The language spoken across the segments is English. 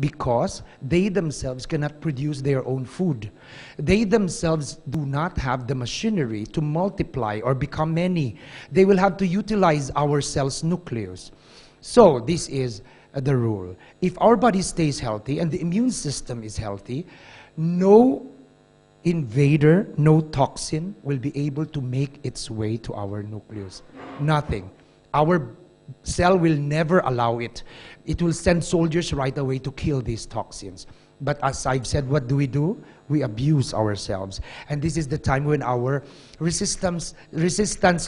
because they themselves cannot produce their own food. They themselves do not have the machinery to multiply or become many. They will have to utilize our cell's nucleus. So this is the rule. If our body stays healthy and the immune system is healthy, no invader, no toxin will be able to make its way to our nucleus. Nothing. Our cell will never allow it. It will send soldiers right away to kill these toxins. But as I've said, what do? We abuse ourselves. And this is the time when our resistance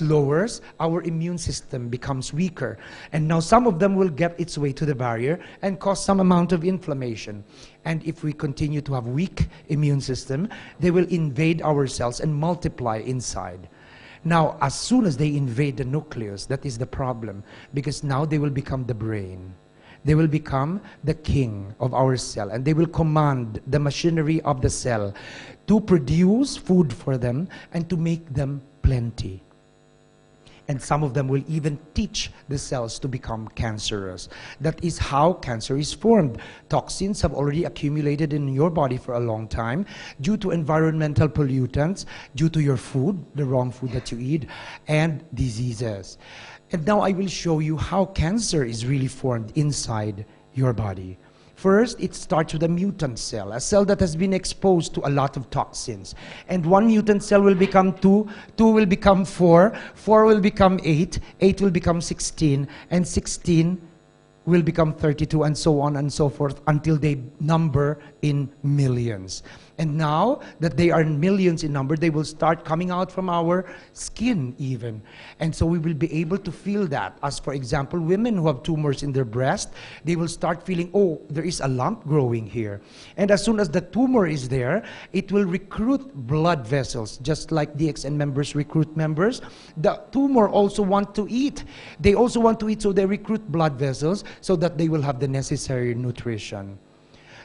lowers, our immune system becomes weaker. And now some of them will get its way to the barrier and cause some amount of inflammation. And if we continue to have weak immune system, they will invade our cells and multiply inside. Now, as soon as they invade the nucleus, that is the problem, because now they will become the brain. They will become the king of our cell, and they will command the machinery of the cell to produce food for them and to make them plenty. And some of them will even teach the cells to become cancerous. That is how cancer is formed. Toxins have already accumulated in your body for a long time due to environmental pollutants, due to your food, the wrong food that you eat, and diseases. And now I will show you how cancer is really formed inside your body. First, it starts with a mutant cell, a cell that has been exposed to a lot of toxins. And one mutant cell will become 2, 2 will become 4, 4 will become 8, 8 will become 16, and 16 will become 32, and so on and so forth, until they number in millions. And now that they are millions in number, they will start coming out from our skin even. And so we will be able to feel that. As for example, women who have tumors in their breast, they will start feeling, oh, there is a lump growing here. And as soon as the tumor is there, it will recruit blood vessels, just like Dxn members recruit members. The tumor also want to eat. They also want to eat, so they recruit blood vessels so that they will have the necessary nutrition.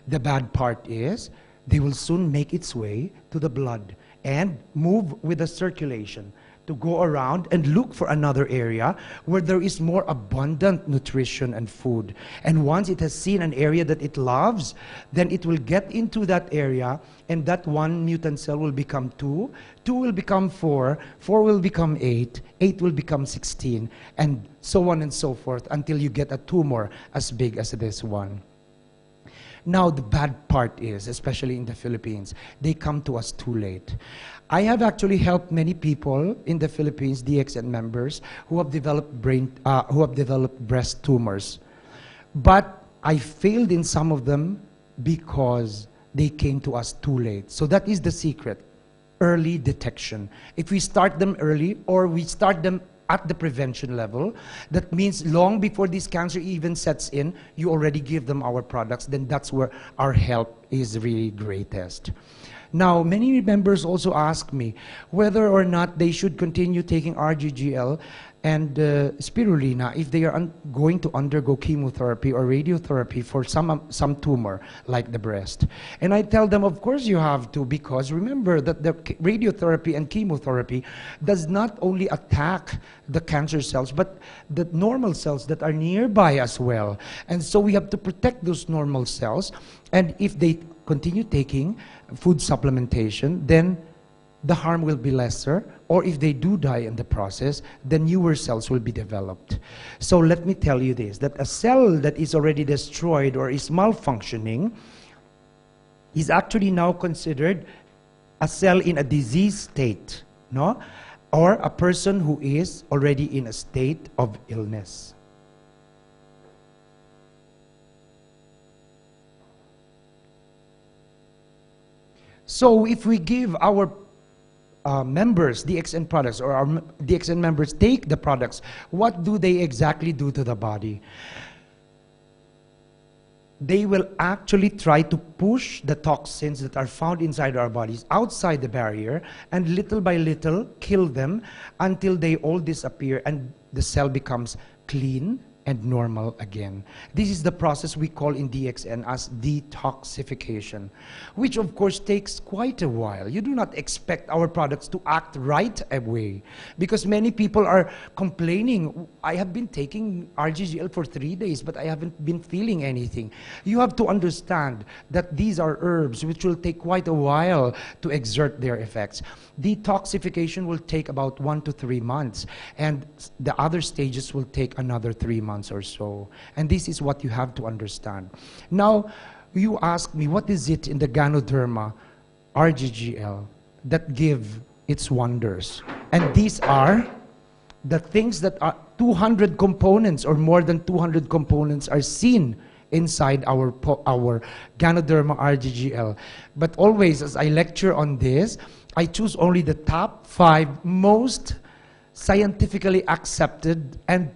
The bad part is, they will soon make its way to the blood and move with the circulation to go around and look for another area where there is more abundant nutrition and food. And once it has seen an area that it loves, then it will get into that area, and that one mutant cell will become 2, 2 will become 4, 4 will become 8, 8 will become 16, and so on and so forth until you get a tumor as big as this one. Now, the bad part is, especially in the Philippines, they come to us too late. I have actually helped many people in the Philippines, Dxn members, who have developed breast tumors. But I failed in some of them because they came to us too late. So that is the secret, early detection. If we start them early, or we start them at the prevention level, that means long before this cancer even sets in, you already give them our products, then that's where our help is really greatest. Now, many members also ask me whether or not they should continue taking RGGL and spirulina if they are going to undergo chemotherapy or radiotherapy for some tumor like the breast. And I tell them, of course you have to, because remember that the radiotherapy and chemotherapy does not only attack the cancer cells, but the normal cells that are nearby as well. And so we have to protect those normal cells. And if they continue taking food supplementation, then the harm will be lesser, or if they do die in the process, then newer cells will be developed. So let me tell you this, that a cell that is already destroyed or is malfunctioning is actually now considered a cell in a disease state, no? Or a person who is already in a state of illness. So if we give our members Dxn products, or our Dxn members take the products, what do they exactly do to the body? They will actually try to push the toxins that are found inside our bodies outside the barrier, and little by little kill them until they all disappear and the cell becomes clean, and normal again. This is the process we call in DXN as detoxification, which of course takes quite a while. You do not expect our products to act right away, because many people are complaining, I have been taking RGGL for 3 days, but I haven't been feeling anything. You have to understand that these are herbs which will take quite a while to exert their effects. Detoxification will take about 1 to 3 months, and the other stages will take another 3 months or so. And this is what you have to understand. Now, you ask me, what is it in the Ganoderma RGGL that give its wonders? And these are the things that are 200 components or more than 200 components are seen inside our Ganoderma RGGL. But always, as I lecture on this, I choose only the top 5 most scientifically accepted and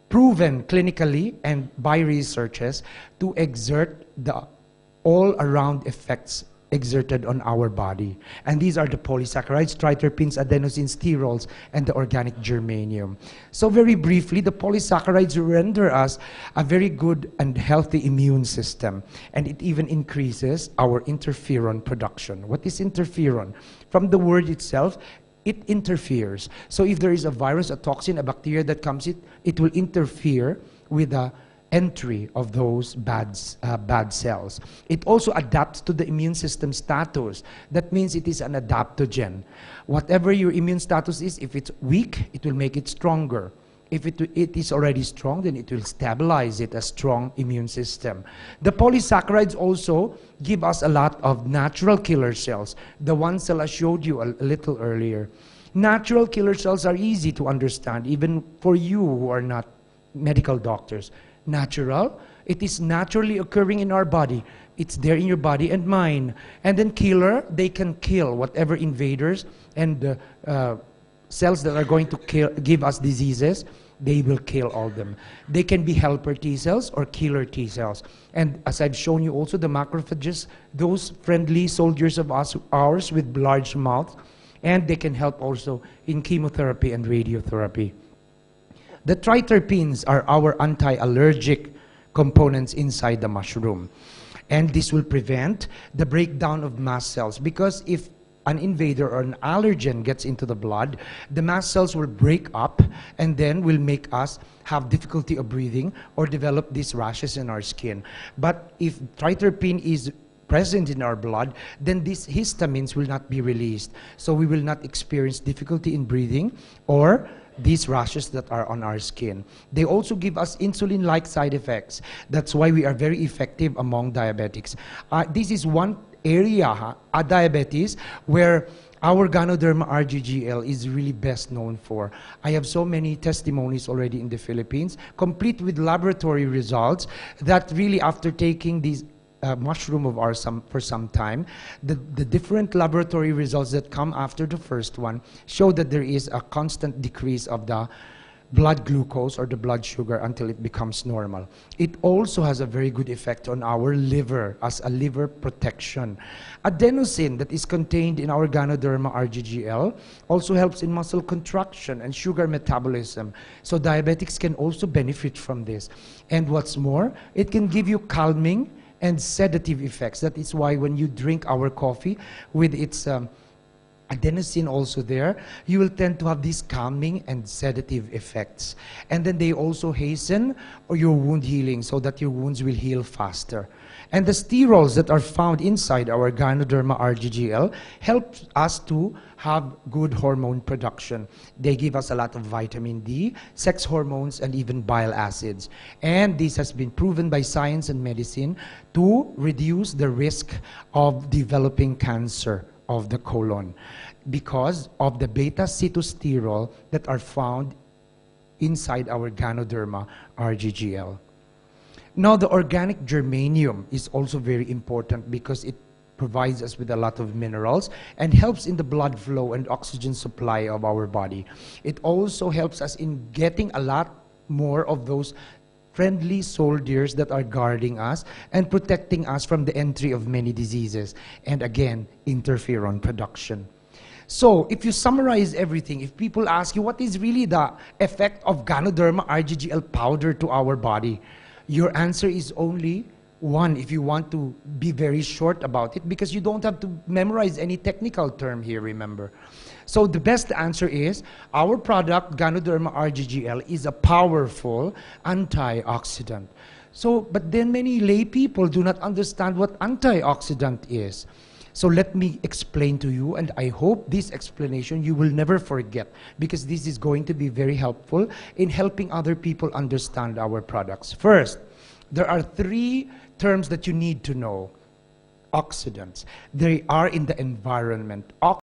proven clinically and by researchers to exert the all-around effects exerted on our body. And these are the polysaccharides, triterpenes, adenosines, sterols, and the organic germanium. So very briefly, the polysaccharides render us a very good and healthy immune system, and it even increases our interferon production. What is interferon? From the word itself, it interferes. So if there is a virus, a toxin, a bacteria that comes in, it will interfere with the entry of those bad cells. It also adapts to the immune system status. That means it is an adaptogen. Whatever your immune status is, if it's weak, it will make it stronger. If it is already strong, then it will stabilize it, a strong immune system. The polysaccharides also give us a lot of natural killer cells. The one cell I showed you a little earlier. Natural killer cells are easy to understand, even for you who are not medical doctors. Natural, it is naturally occurring in our body. It's there in your body and mine. And then killer, they can kill whatever invaders and cells that are going to give us diseases. They will kill all them. They can be helper T cells or killer T cells. And as I've shown you also, the macrophages, those friendly soldiers of ours with large mouths, and they can help also in chemotherapy and radiotherapy. The triterpenes are our anti-allergic components inside the mushroom. And this will prevent the breakdown of mast cells, because if an invader or an allergen gets into the blood, the mast cells will break up and then will make us have difficulty of breathing or develop these rashes in our skin. But if triterpene is present in our blood, then these histamines will not be released. So we will not experience difficulty in breathing or these rashes that are on our skin. They also give us insulin-like side effects. That's why we are very effective among diabetics. This is one area, diabetes, where our Ganoderma RGGL is really best known for. I have so many testimonies already in the Philippines, complete with laboratory results, that really after taking these mushroom of ours for some time, the different laboratory results that come after the first one show that there is a constant decrease of the blood glucose or the blood sugar until it becomes normal. It also has a very good effect on our liver as a liver protection. Adenosine that is contained in our Ganoderma RGGL also helps in muscle contraction and sugar metabolism. So diabetics can also benefit from this. And what's more, it can give you calming and sedative effects. That is why when you drink our coffee with its adenosine also there, you will tend to have these calming and sedative effects. And then they also hasten your wound healing so that your wounds will heal faster. And the sterols that are found inside our Ganoderma RGGL help us to have good hormone production. They give us a lot of vitamin D, sex hormones, and even bile acids. And this has been proven by science and medicine to reduce the risk of developing cancer of the colon because of the beta-cytosterol that are found inside our Ganoderma RGGL. Now, the organic germanium is also very important because it provides us with a lot of minerals and helps in the blood flow and oxygen supply of our body. It also helps us in getting a lot more of those friendly soldiers that are guarding us and protecting us from the entry of many diseases, and again, interferon production. So, if you summarize everything, if people ask you what is really the effect of Ganoderma RGGL powder to our body, your answer is only one, if you want to be very short about it, because you don't have to memorize any technical term here, remember. So the best answer is, our product, Ganoderma RGGL, is a powerful antioxidant. So, but then many lay people do not understand what antioxidant is. So let me explain to you, and I hope this explanation you will never forget, because this is going to be very helpful in helping other people understand our products. First, there are 3 terms that you need to know. Oxidants. They are in the environment.